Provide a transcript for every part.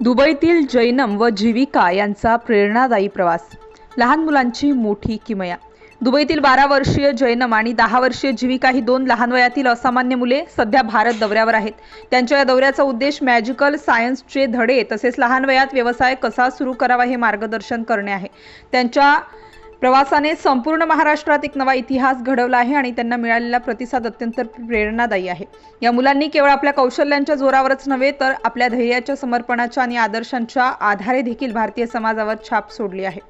दुबईतील जैनम व जीविका यांचा प्रेरणादायी प्रवास. लहान मुलांची मोठी किमया. दुबईतील 12 वर्षीय जैनम आणि 10 वर्षीय जीविका ही दोन लहान वयातील असामान्य मुले सध्या भारत दौऱ्यावर आहेत. त्यांच्या या दौऱ्याचा उद्देश मॅजिकल सायन्सचे धडे तसेच लहान वयात व्यवसाय कसा सुरू करावा हे मार्गदर्शन करणे आहे. त्यांच्या प्रवासाने संपूर्ण महाराष्ट्रात एक नवा इतिहास घडवला आहे आणि त्यांना मिळालेला प्रतिसाद अत्यंत प्रेरणादायी आहे. या मुलांनी केवळ आपल्या कौशल्यांच्या जोरावरच नव्हे तर आपल्या धैर्याच्या, समर्पणाच्या आणि आदर्शांच्या आधारे देखील भारतीय समाजावर छाप सोडली आहे.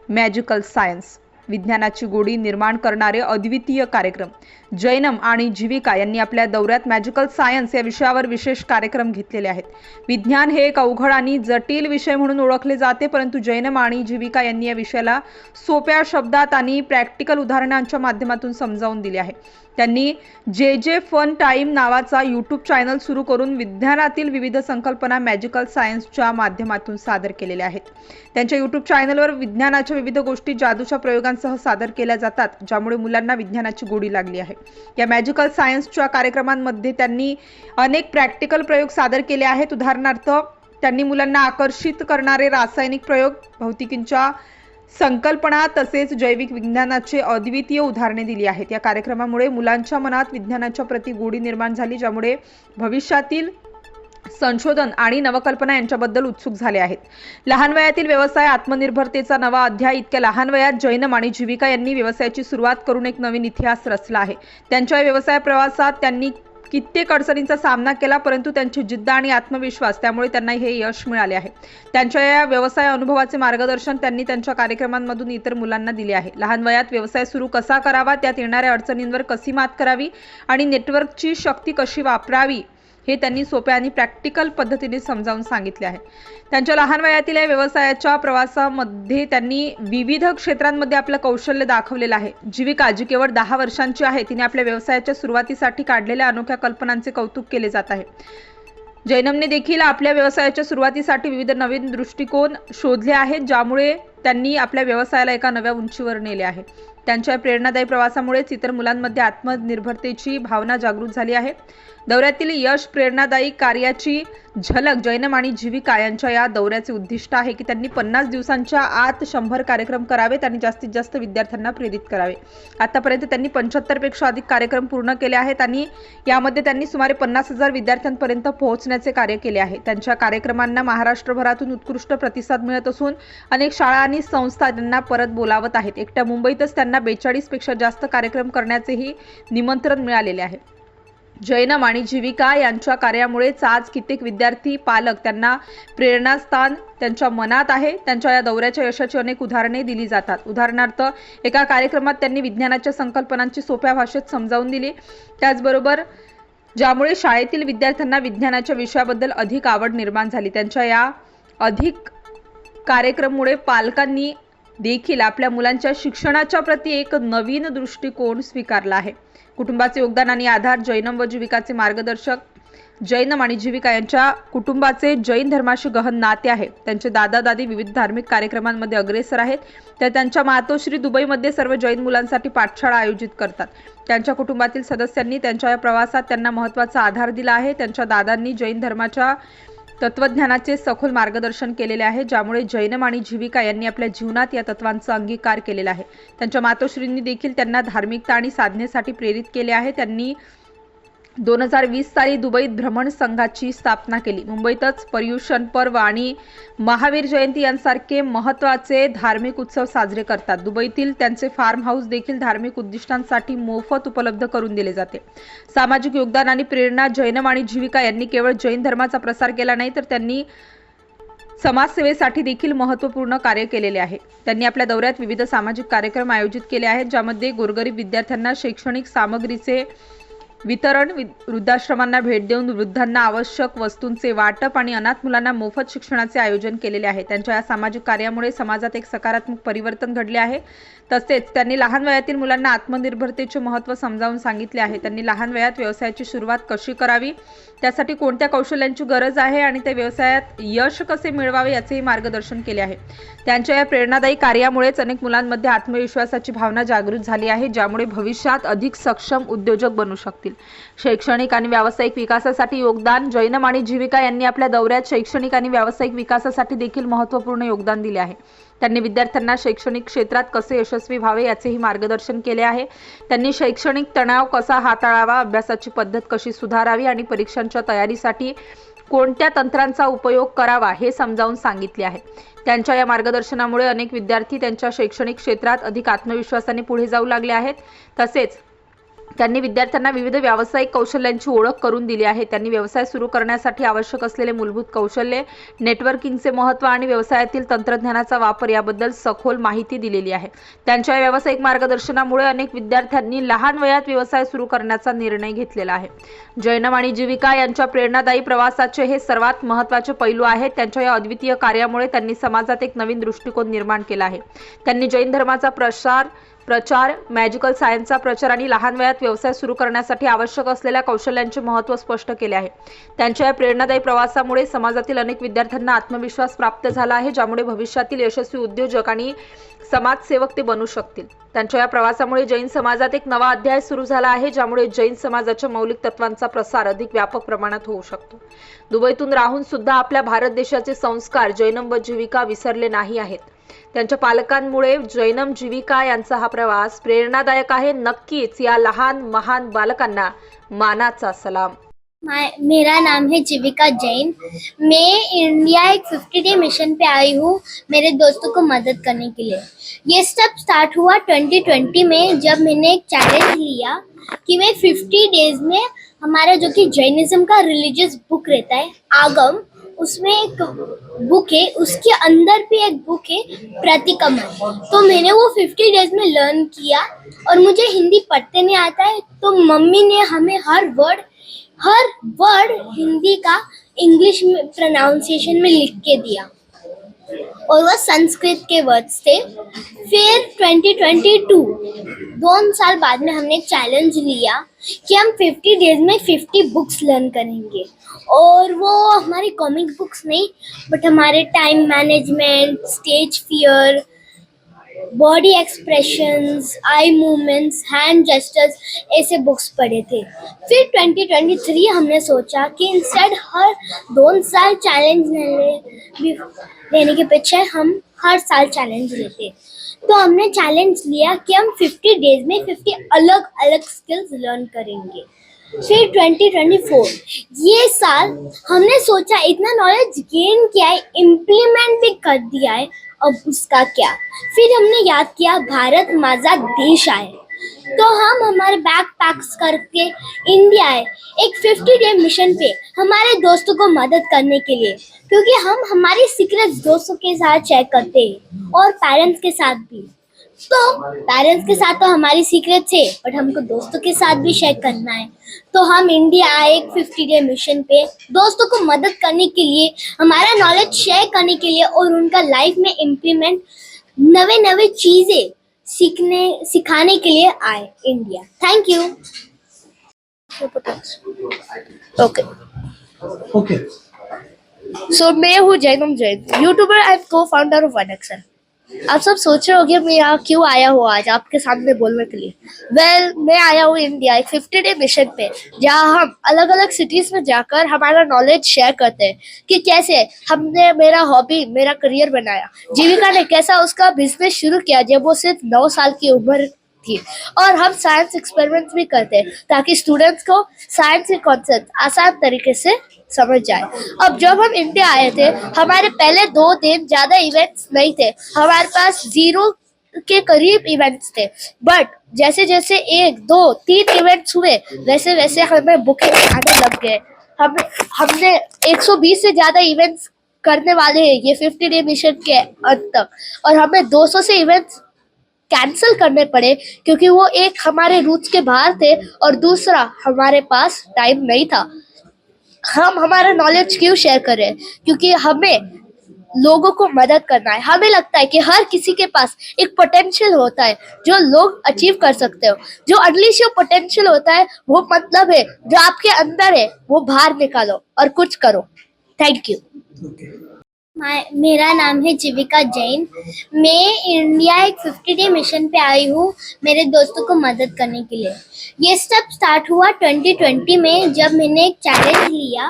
मॅजिकल सायन्स, विज्ञानाची गोडी निर्माण करणारे अद्वितीय कार्यक्रम. जैनम आणि जीविका यांनी आपल्या दौऱ्यात मॅजिकल सायन्स या विषयावर विशेष कार्यक्रम घेतलेले आहेत. विज्ञान हे एक अवघड आणि जटिल विषय म्हणून ओळखले जाते, परंतु जैनम आणि जीविका यांनी या विषयाला सोप्या शब्दात आणि प्रॅक्टिकल उदाहरणांच्या माध्यमातून समजावून दिले आहे. त्यांनी जे फन टाइम नावाचा यूट्यूब चॅनल सुरू करून विज्ञानातील विविध संकल्पना मॅजिकल सायन्सच्या माध्यमातून सादर केलेल्या आहेत. त्यांच्या यूट्यूब चॅनलवर विज्ञानाच्या विविध गोष्टी जादूच्या प्रयोगांसह सादर केल्या जातात, ज्यामुळे मुलांना विज्ञानाची गोडी लागली आहे. या मॅजिकल सायन्सच्या कार्यक्रमांमध्ये त्यांनी अनेक प्रॅक्टिकल प्रयोग सादर केले आहेत. उदाहरणार्थ, त्यांनी मुलांना आकर्षित करणारे रासायनिक प्रयोग, भौतिकीच्या संकल्पना तसेच जैविक विज्ञानाचे अद्वितीय उदाहरणे दिली आहेत. या कार्यक्रमामुळे मुलांच्या मनात विज्ञानाच्या प्रति गोडी निर्माण झाली, ज्यामुळे भविष्यातील संशोधन आणि नवकल्पना यांच्याबद्दल उत्सुक झाले आहेत. लहान वयातील व्यवसाय, आत्मनिर्भरतेचा नवा अध्याय. इतक्या लहान वयात जैनम आणि जीविका यांनी व्यवसायाची सुरुवात करून एक नवीन इतिहास रचला आहे. त्यांच्या व्यवसाय प्रवासात त्यांनी कित्येक अडचणींचा सामना केला, परंतु त्यांची जिद्द आणि आत्मविश्वास त्यामुळे त्यांना हे यश मिळाले आहे. त्यांच्या या व्यवसाय अनुभवाचे मार्गदर्शन त्यांनी त्यांच्या कार्यक्रमांमधून इतर मुलांना दिले आहे. लहान वयात व्यवसाय सुरू कसा करावा, त्यात येणाऱ्या अडचणींवर कशी मात करावी आणि नेटवर्कची शक्ती कशी वापरावी हे त्यांनी सोप्या आणि प्रॅक्टिकल पद्धतीने समजावून सांगितले आहे. त्यांच्या लहान वयातील या व्यवसायाच्या प्रवासामध्ये त्यांनी विविध क्षेत्रांमध्ये आपलं कौशल्य दाखवलेलं आहे. जीविका, जी केवळ 10 वर्षांची आहे, तिने आपल्या व्यवसायाच्या सुरुवातीसाठी काढलेल्या अनोख्या कल्पनांचे कौतुक केले जात आहे. जैनमने देखील आपल्या व्यवसायाच्या सुरुवातीसाठी विविध नवीन दृष्टिकोन शोधले आहेत, ज्यामुळे त्यांनी आपल्या व्यवसायाला एका नव्या उंचीवर नेले आहे. त्यांच्या प्रेरणादायी प्रवासामुळेच इतर मुलांमध्ये आत्मनिर्भरतेची भावना जागृत झाली आहे. दौऱ्यातील यश, प्रेरणादायी कार्याची झलक. जैनम आणि जीविका यांच्या या दौऱ्याचे उद्दिष्ट आहे की त्यांनी 50 दिवसांच्या आत 100 कार्यक्रम करावेत आणि जास्तीत जास्त विद्यार्थ्यांना प्रेरित करावे. आतापर्यंत त्यांनी 75 पेक्षा अधिक कार्यक्रम पूर्ण केले आहेत आणि यामध्ये त्यांनी सुमारे 50,000 विद्यार्थ्यांपर्यंत पोहोचण्याचे कार्य केले आहे. त्यांच्या कार्यक्रमांना महाराष्ट्रभरातून उत्कृष्ट प्रतिसाद मिळत असून अनेक शाळा आणि संस्था त्यांना परत बोलावत आहेत. एकट्या मुंबईतच त्यांना 42 पेक्षा जास्त कार्यक्रम करण्याचेही निमंत्रण मिळालेले आहे. जैनम आणि जीविका यांच्या कार्यामुळेच आज कित्येक विद्यार्थी, पालक त्यांना प्रेरणास्थान त्यांच्या मनात आहे. त्यांच्या या दौऱ्याच्या यशाची अनेक उदाहरणे दिली जातात. उदाहरणार्थ, एका कार्यक्रमात त्यांनी विज्ञानाच्या संकल्पनांची सोप्या भाषेत समजावून दिली, त्याचबरोबर ज्यामुळे शाळेतील विद्यार्थ्यांना विज्ञानाच्या विषयाबद्दल अधिक आवड निर्माण झाली. त्यांच्या या अधिक कार्यक्रमामुळे पालकांनी देखील आपल्या मुलांच्या शिक्षणाच्या प्रती एक नवीन दृष्टिकोन स्वीकारला आहे. कुटुंबाचे योगदान आणि आधार. जैनम व जीविकाचे मार्गदर्शक. जैनम आणि जीविका यांच्या कुटुंबाचे जैन धर्माशी गहन नाते आहे. त्यांचे दादा दादी विविध धार्मिक कार्यक्रमांमध्ये अग्रेसर आहेत, तर त्यांच्या मातोश्री दुबईमध्ये सर्व जैन मुलांसाठी पाठशाळा आयोजित करतात. त्यांच्या कुटुंबातील सदस्यांनी त्यांच्या या प्रवासात त्यांना महत्त्वाचा आधार दिला आहे. त्यांच्या दादांनी जैन धर्माच्या तत्वज्ञानाचे सखोल मार्गदर्शन केलेले आहे, ज्यामुळे जैनम आणि जीविका यांनी आपल्या जीवनात या तत्वांचा अंगीकार केलेला आहे. त्यांच्या मातोश्रींनी देखील त्यांना धार्मिकता आणि साधनेसाठी प्रेरित केले आहे. त्यांनी 2020 साली दुबईत भ्रमण संघाची स्थापना केली. मुंबईतच पर्युषण पर्व आणि महावीर जयंती यांसारखे महत्त्वाचे धार्मिक उत्सव साजरे करतात. दुबईतील त्यांचे फार्म हाऊस देखील धार्मिक उद्दिष्टांसाठी मोफत उपलब्ध करून दिले जाते. सामाजिक योगदान आणि प्रेरणा. जैनम आणि जीविका यांनी केवळ जैन धर्माचा प्रसार केला नाही, तर त्यांनी समाजसेवेसाठी देखील महत्त्वपूर्ण कार्य केलेले आहे. त्यांनी आपल्या दौऱ्यात विविध सामाजिक कार्यक्रम आयोजित केले आहेत, ज्यामध्ये गोरगरीब विद्यार्थ्यांना शैक्षणिक सामग्रीचे वितरण, वृद्धाश्रमांना भेट देऊन वृद्धांना आवश्यक वस्तूंचे वाटप आणि अनाथ मुलांना मोफत शिक्षणाचे आयोजन केलेले आहे. त्यांच्या या सामाजिक कार्यामुळे समाजात एक सकारात्मक परिवर्तन घडले आहे. तसेच त्यांनी लहान वयातील मुलांना आत्मनिर्भरतेचे महत्त्व समजावून सांगितले आहे. त्यांनी लहान वयात व्यवसायाची सुरुवात कशी करावी, त्यासाठी कोणत्या कौशल्यांची गरज आहे आणि त्या व्यवसायात यश कसे मिळवावे याचेही मार्गदर्शन केले आहे. त्यांच्या या प्रेरणादायी कार्यामुळेच अनेक मुलांमध्ये आत्मविश्वासाची भावना जागृत झाली आहे, ज्यामुळे भविष्यात अधिक सक्षम उद्योजक बनू शकतील. शैक्षणिक आणि व्यावसायिक विकासासाठी योगदान. जैनम आणि जीविका यांनी आपल्या दौऱ्यात शैक्षणिक आणि व्यावसायिक विकासासाठी देखील महत्त्वपूर्ण योगदान दिले आहे. त्यांनी विद्यार्थ्यांना शैक्षणिक क्षेत्रात कसे यशस्वी व्हावे याचेही मार्गदर्शन केले आहे. त्यांनी शैक्षणिक तणाव कसा हाताळावा, अभ्यासाची पद्धत कशी सुधारावी आणि परीक्षांच्या तयारीसाठी कोणत्या तंत्रांचा उपयोग करावा हे समजावून सांगितले आहे. त्यांच्या या मार्गदर्शनामुळे अनेक विद्यार्थी त्यांच्या शैक्षणिक क्षेत्रात अधिक आत्मविश्वासाने पुढे जाऊ लागले आहेत. तसेच त्यांनी विद्यार्थ्यांना विविध व्यावसायिक कौशल्यांची ओळख करून दिली आहे. त्यांनी व्यवसाय सुरू करण्यासाठी आवश्यक असलेले मूलभूत कौशल्ये, नेटवर्किंगचे महत्त्व आणि व्यवसायातील तंत्रज्ञानाचा वापर याबद्दल सखोल माहिती दिलेली आहे. त्यांच्या व्यावसायिक मार्गदर्शनामुळे अनेक विद्यार्थ्यांनी लहान वयात व्यवसाय सुरू करण्याचा निर्णय घेतलेला आहे. जैनम आणि जीविका यांच्या प्रेरणादायी प्रवासाचे हे सर्वात महत्त्वाचे पैलू आहेत. त्यांच्या या अद्वितीय कार्यामुळे त्यांनी समाजात एक नवीन दृष्टिकोन निर्माण केला आहे. त्यांनी जैन धर्माचा प्रचार, मॅजिकल सायन्सचा प्रचार आणि लहान वयात व्यवसाय सुरू करण्यासाठी आवश्यक असलेल्या कौशल्यांचे महत्त्व स्पष्ट केले आहे. त्यांच्या या प्रेरणादायी प्रवासामुळे समाजातील अनेक विद्यार्थ्यांना आत्मविश्वास प्राप्त झाला आहे, ज्यामुळे भविष्यातील यशस्वी उद्योजक आणि समाजसेवक ते बनू शकतील. त्यांच्या या प्रवासामुळे जैन समाजात एक नवा अध्याय सुरू झाला आहे, ज्यामुळे जैन समाजाच्या मौलिक तत्वांचा प्रसार अधिक व्यापक प्रमाणात होऊ शकतो. दुबईतून राहून सुद्धा आपल्या भारत देशाचे संस्कार जैनम व जीविका विसरले नाही आहेत. त्यांच्या पालकांमुळे जैनम जीविका यांचा हा प्रवास प्रेरणादायक आहे. नक्कीच या लहान महान बालकांना मानाचा सलाम. मेरा नाम है जीविका जैन। मैं इंडिया एक 50 डे मिशन पे आई हूँ मेरे दोस्तों को मदद करने के लिए। ये सब स्टार्ट हुआ 2020 में, जब मैंने एक चैलेंज लिया कि मैं 50 डेज में हमारा जो कि जैनिज्म का रिलीजियस बुक रहता है आगम, उसमें एक बुक है, उसके अंदर भी एक बुक है प्रतिकमल। तो मैंने वो 50 डेज में लर्न किया और मुझे हिंदी पढ़ते नहीं आता है, तो मम्मी ने हमें हर वर्ड हिंदी का इंग्लिश में प्रोनाउंसिएशन में लिख के दिया और वह संस्कृत के वर्ड्स थे। फिर 2022 2 साल बाद में हमने चैलेंज लिया कि हम 50 डेज में 50 बुक्स लर्न करेंगे, और वो हमारी कॉमिक बुक्स नहीं बट हमारे time management, stage fear, body expressions, eye movements, hand gestures, ऐसे बुक्स पढ़े थे। फिर 2023 हमने सोचा कि इंस्टेड हर 2 साल चैलेंज लेने के पीछे हम हर साल चैलेंज लेते, तो हमने चैलेंज लिया कि हम 50 डेज में 50 अलग अलग स्किल्स लर्न करेंगे। फिर 2024 ये साल हमने सोचा इतना नॉलेज गेन किया है, इम्प्लीमेंट भी कर दिया है, अब उसका क्या। फिर हमने याद किया भारत माझा देश है, तो हम हमारे बैग पैक्स करके इंडिया आए एक 50 डे मिशन पे हमारे दोस्तों को मदद करने के लिए, क्योंकि हम हमारी सीक्रेट्स दोस्तों के साथ शेयर करते हैं और पेरेंट्स के साथ भी। तो पेरेंट्स के साथ तो हमारी सीक्रेट्स है, बट हमको दोस्तों के साथ भी शेयर करना है, तो हम इंडिया आए एक 50 डे मिशन पे दोस्तों को मदद करने के लिए, हमारा नॉलेज शेयर करने के लिए और उनका लाइफ में इम्प्लीमेंट नवे चीजें सिखाने के लिए आए India. Thank you. Okay so मैं हूँ जैनम जैन, यूट्यूबर एंड को फाउंडर ऑफ 1XL। आप सब सोच रहे होंगे मैं यहाँ क्यों आया हूँ आज आपके सामने बोलने के लिए। मैं आया हूँ इंडिया एक 50 डे मिशन पे, जहाँ हम अलग अलग सिटीज में जाकर हमारा नॉलेज शेयर करते हैं कि कैसे हमने मेरा हॉबी मेरा करियर बनाया, जीविका ने कैसा उसका बिजनेस शुरू किया जब वो सिर्फ 9 साल की उम्र थी, और हम साइंस एक्सपेरिमेंट्स भी करते हैं ताकि स्टूडेंट्स को साइंस के कॉन्सेप्ट आसान तरीके से समझ जाए। अब जब हम इंडिया आए थे हमारे पहले 2 दिन ज्यादा इवेंट्स नहीं थे, हमारे पास 0 के करीब इवेंट्स थे, बट जैसे जैसे 1, 2, 3 इवेंट्स हुए वैसे वैसे हमें बुकिंग आने लग गए। हमने 120 से ज्यादा इवेंट्स करने वाले हैं ये 50 डे मिशन के अंत तक, और हमें 200 से इवेंट्स कैंसिल करने पड़े क्योंकि वो एक हमारे रूट्स के बाहर थे और दूसरा हमारे पास टाइम नहीं था। हम हमारा नॉलेज क्यों शेयर कर रहे हैं? क्योंकि हमें लोगों को मदद करना है। हमें लगता है कि हर किसी के पास एक पोटेंशियल होता है जो लोग अचीव कर सकते हो। जो अनलीश योर पोटेंशियल होता है वो मतलब है जो आपके अंदर है वो बाहर निकालो और कुछ करो। Thank you. मेरा नाम है जीविका जैन। मैं इंडिया एक 50 डे मिशन पे आई हूँ मेरे दोस्तों को मदद करने के लिए। ये सब स्टार्ट हुआ 2020 में, जब मैंने एक चैलेंज लिया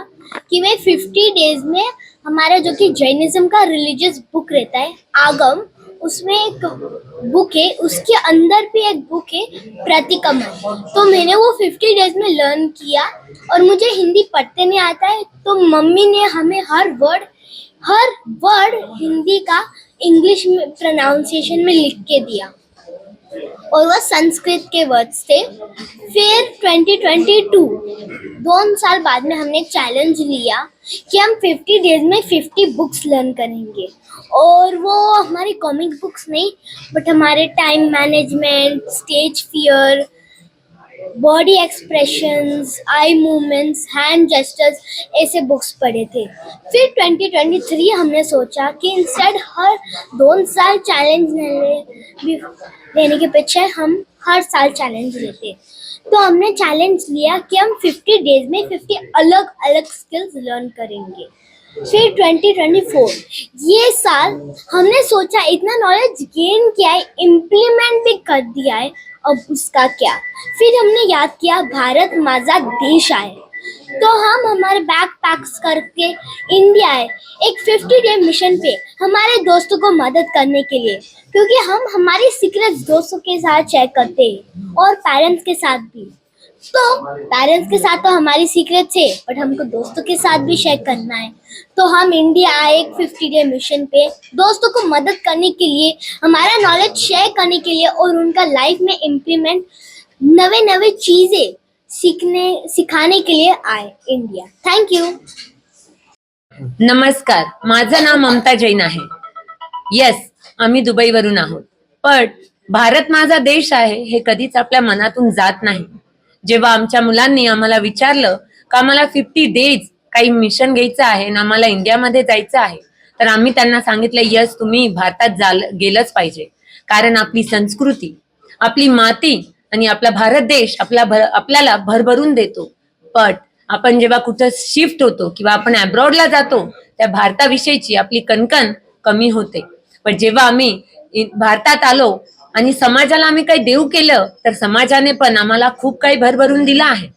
कि मैं 50 डेज में हमारा जो कि जैनिज्म का रिलीजियस बुक रहता है आगम, उसमें एक बुक है, उसके अंदर भी एक बुक है प्रतिक्रमण। तो मैंने वो 50 डेज में लर्न किया और मुझे हिंदी पढ़ते नहीं आता है, तो मम्मी ने हमें हर वर्ड हिंदी का इंग्लिश में प्रोनाउंसिएशन में लिख के दिया और वह संस्कृत के वर्ड्स थे। फिर 2022 2 साल बाद में हमने चैलेंज लिया कि हम 50 डेज में 50 बुक्स लर्न करेंगे, और वो हमारी कॉमिक बुक्स नहीं बट हमारे time management, stage fear, body expressions, eye movements, hand gestures, ऐसे बुक्स पढ़े थे। फिर 2023 हमने सोचा कि इंस्टेड हर 2 साल चैलेंज लेने के पीछे हम हर साल चैलेंज लेते। तो हमने चैलेंज लिया कि हम 50 डेज में 50 अलग अलग स्किल्स लर्न करेंगे। फिर 2024 ये साल हमने सोचा इतना नॉलेज गेन किया है, इम्प्लीमेंट भी कर दिया है, अब उसका क्या। फिर हमने याद किया भारत माझा देश आए, तो हम हमारे बैग पैक्स करके इंडिया आए एक 50 डे मिशन पे हमारे दोस्तों को मदद करने के लिए, क्योंकि हम हमारी सीक्रेट्स दोस्तों के साथ शेयर करते हैं और पेरेंट्स के साथ भी। तो पेरेंट्स के साथ तो हमारी सीक्रेट्स है, बट हमको दोस्तों के साथ भी शेयर करना है। तो हम इंडिया आए एक 50 डे मिशन पे दोस्तों को मदद करने के लिए, हमारा नॉलेज शेयर करने के लिए और उनका लाइफ में इम्प्लीमेंट नवे चीजें सिखाने के लिए आए इंडिया। Thank you. नमस्कार, माझं नाव ममता जैन आहे. येस, आम्ही दुबईवरून आहोत. पण भारत माझा देश आहे हे कधीच आपल्या मनातून जात नाही. जेव्हा आमच्या मुलांनी आम्हाला विचारलं का आम्हाला 50 डेज काही मिशन घ्यायचं आहे आणि आम्हाला इंडियामध्ये जायचं आहे, तर आम्ही त्यांना सांगितलं येस, तुम्ही भारतात गेलंच पाहिजे. कारण आपली संस्कृती, आपली माती आणि आपला भारत देश आपल्याला भरभरून देतो. पण आपण जेव्हा कुठं शिफ्ट होतो किंवा आपण अब्रॉडला जातो, त्या भारताविषयीची आपली कणकण कमी होते. पण जेव्हा आम्ही भारतात आलो आणि समाजाला आम्ही काही देऊ केलं, तर समाजाने पण आम्हाला खूप काही भरभरून दिलं आहे.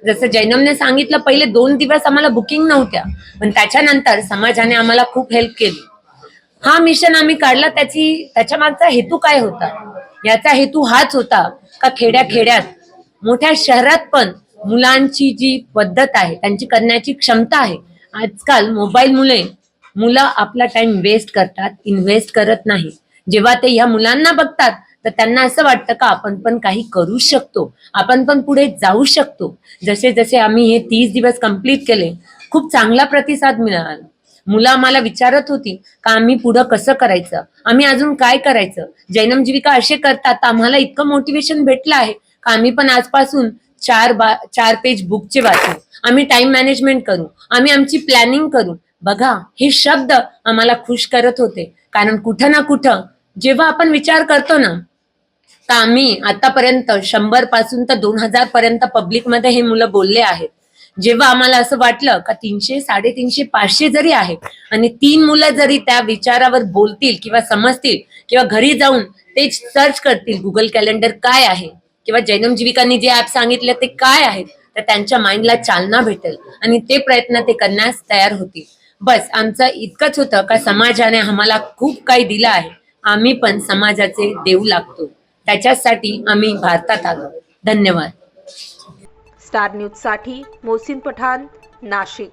जसं जैनमने सांगितलं, पहिले 2 दिवस आम्हाला बुकिंग नव्हत्या, पण त्याच्यानंतर समाजाने आम्हाला खूप हेल्प केली. हा मिशन आम्ही काढला, त्याच्या मागचा हेतू काय होता? याचा हेतू हाच होता का खेड्यात, मोठ्या शहरात पण मुलांची जी पद्धत आहे, त्यांची करण्याची क्षमता आहे. आजकाल मोबाईलमुळे मुलं आपला टाइम वेस्ट करतात, इन्व्हेस्ट करत नाही. जेव्हा ते ह्या मुलांना बघतात तर त्यांना असं वाटतं का आपण पण काही करू शकतो, आपण पण पुढे जाऊ शकतो. जसे जसे आम्ही हे 30 दिवस कंप्लीट केले, खूप चांगला प्रतिसाद मिळाला. मुलं आम्हाला विचारत होती का आम्ही पुढं कसं करायचं, आम्ही अजून काय करायचं. जैनम जीविका असे करतात, आम्हाला इतकं मोटिवेशन भेटलं आहे का आम्ही पण आजपासून 4 पेज बुकचे वाचू, आम्ही टाइम मॅनेजमेंट करू, आम्ही आमची प्लॅनिंग करू. बघा, हे शब्द आम्हाला खुश करत होते. कारण कुठं ना कुठं जेव्हा आपण विचार करतो ना, तर आम्ही आतापर्यंत 100 पासून तर 2000 पर्यंत पब्लिकमध्ये हे मुलं बोलले आहेत. जेव्हा आम्हाला असं वाटलं का 300, 350, 500 जरी आहे आणि 3 मुलं जरी त्या विचारावर बोलतील किंवा समजतील किंवा घरी जाऊन ते सर्च करतील गुगल कॅलेंडर काय आहे किंवा जैनम जीविकांनी जे ऍप सांगितले ते काय आहेत, तर त्यांच्या माइंडला चालना भेटेल आणि ते प्रयत्न ते करण्यास तयार होतील. बस आमचं इतकंच होतं का समाजाने आम्हाला खूप काही दिलं आहे, आम्ही पण समाजाचे देऊ लागतो. त्याच्यासाठी आम्ही भारतात आलो. धन्यवाद. स्टार न्यूजसाठी मोहसिन पठाण, नाशिक.